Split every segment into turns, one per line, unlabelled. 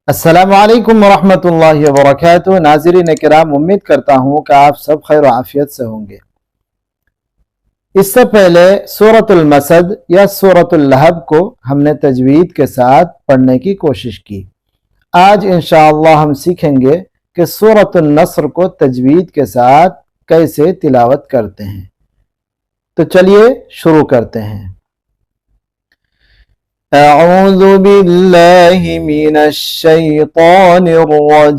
السلام علیکم ورحمۃ اللہ وبرکاتہ۔ ناظرین کرام، امید کرتا ہوں کہ آپ سب خیر و عافیت سے ہوں گے۔ اس سے پہلے سورۃ المسد یا سورۃ اللہب کو ہم نے تجوید کے ساتھ پڑھنے کی کوشش کی۔ آج انشاءاللہ ہم سیکھیں گے کہ سورۃ النصر کو تجوید کے ساتھ کیسے تلاوت کرتے ہیں۔ تو چلیے شروع کرتے ہیں۔ اعوذ باللہ من الشیطان الرجیم۔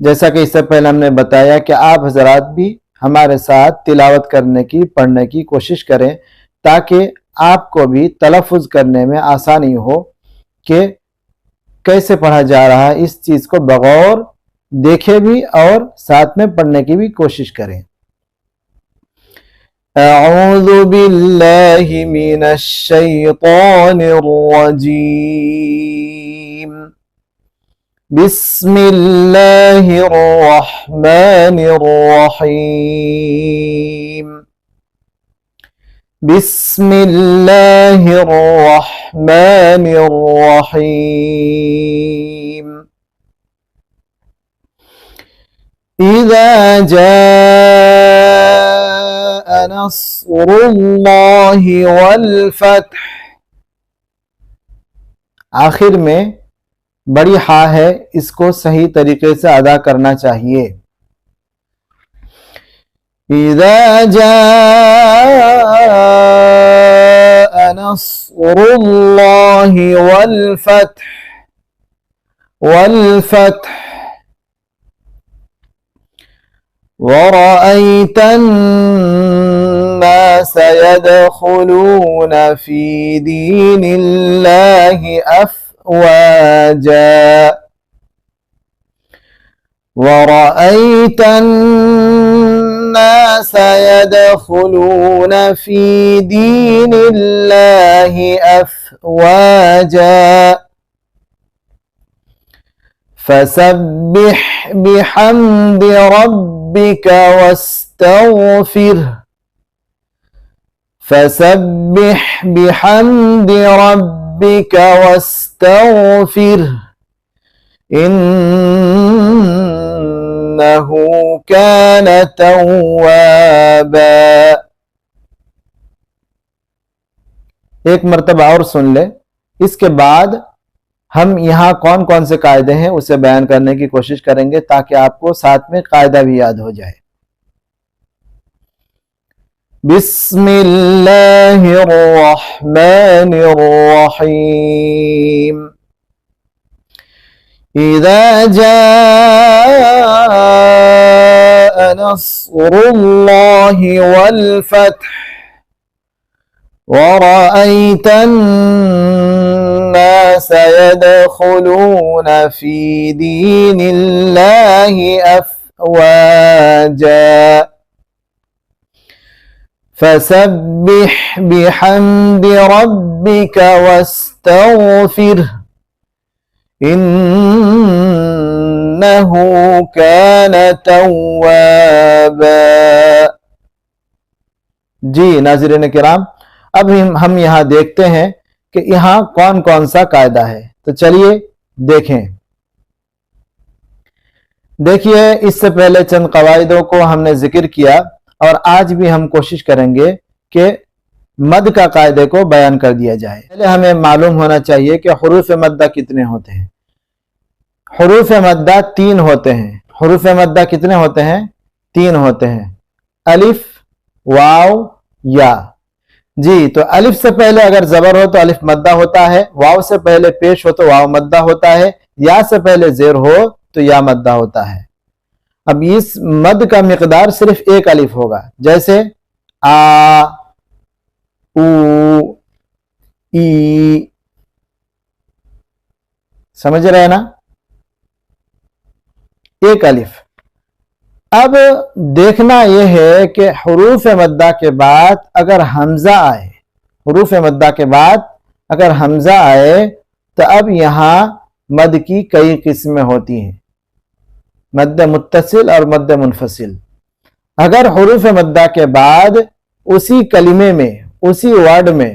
جیسا کہ اس سے پہلے ہم نے بتایا کہ آپ حضرات بھی ہمارے ساتھ تلاوت کرنے کی پڑھنے کی کوشش کریں تاکہ آپ کو بھی تلفظ کرنے میں آسانی ہو کہ کیسے پڑھا جا رہا ہے، اس چیز کو بغور دیکھے بھی اور ساتھ میں پڑھنے کی بھی کوشش کریں۔ اعوذ باللہ من الشیطان الرجیم۔ بسم اللہ الرحمن الرحیم۔ بسم اللہ الرحمن الرحیم۔ اذا جاء نصر اللہ والفتح۔ آخر میں بڑی ہا ہے، اس کو صحیح طریقے سے ادا کرنا چاہیے۔ اذا جاء نصر اللہ والفتح۔ والفتح وَرَأَيْتَ النَّاسَ يَدْخُلُونَ فِي دِينِ اللَّهِ أَفْوَاجًا۔ وَرَأَيْتَ النَّاسَ يَدْخُلُونَ فِي دِينِ اللَّهِ أَفْوَاجًا۔ فَسَبِّحْ بِحَمْدِ رَبِّكَ وَاسْتَغْفِرْهُ۔ فَسَبِّحْ بِحَمْدِ رَبِّكَ وَاسْتَغْفِرْهُ إِنَّهُ كَانَ تَوَّابًا۔ ایک مرتبہ اور سن لے، اس کے بعد ہم یہاں کون کون سے قاعدے ہیں اسے بیان کرنے کی کوشش کریں گے تاکہ آپ کو ساتھ میں قاعدہ بھی یاد ہو جائے۔ بسم اللہ الرحمن الرحیم۔ اذا جاء نصر اللہ والفتح وَرَأَيْتَ النَّاسَ يَدْخُلُونَ فِي دِينِ اللَّهِ أَفْوَاجًا۔ فَسَبِّحْ بِحَمْدِ رَبِّكَ وَاسْتَغْفِرْهُ إِنَّهُ كَانَ تَوَّابًا۔ جی ناظرین کرام، اب ہم یہاں دیکھتے ہیں کہ یہاں کون کون سا قاعدہ ہے، تو چلیے دیکھیں۔ دیکھیے، اس سے پہلے چند قواعدوں کو ہم نے ذکر کیا اور آج بھی ہم کوشش کریں گے کہ مد کا قاعدے کو بیان کر دیا جائے۔ پہلے ہمیں معلوم ہونا چاہیے کہ حروف مدہ کتنے ہوتے ہیں۔ حروف مدہ 3 ہوتے ہیں۔ حروف مدہ کتنے ہوتے ہیں؟ 3 ہوتے ہیں، الف، واو، یا۔ جی، تو الف سے پہلے اگر زبر ہو تو الف مدہ ہوتا ہے، واو سے پہلے پیش ہو تو واو مدہ ہوتا ہے، یا سے پہلے زیر ہو تو یا مدہ ہوتا ہے۔ اب اس مد کا مقدار صرف ایک الف ہوگا، جیسے آ، او، ای، سمجھ رہے ہیں نا؟ ایک الف۔ اب دیکھنا یہ ہے کہ حروف مدہ کے بعد اگر حمزہ آئے، حروف مدہ کے بعد اگر حمزہ آئے تو اب یہاں مد کی کئی قسمیں ہوتی ہیں، مد متصل اور مد منفصل۔ اگر حروف مدہ کے بعد اسی کلمے میں، اسی ورڈ میں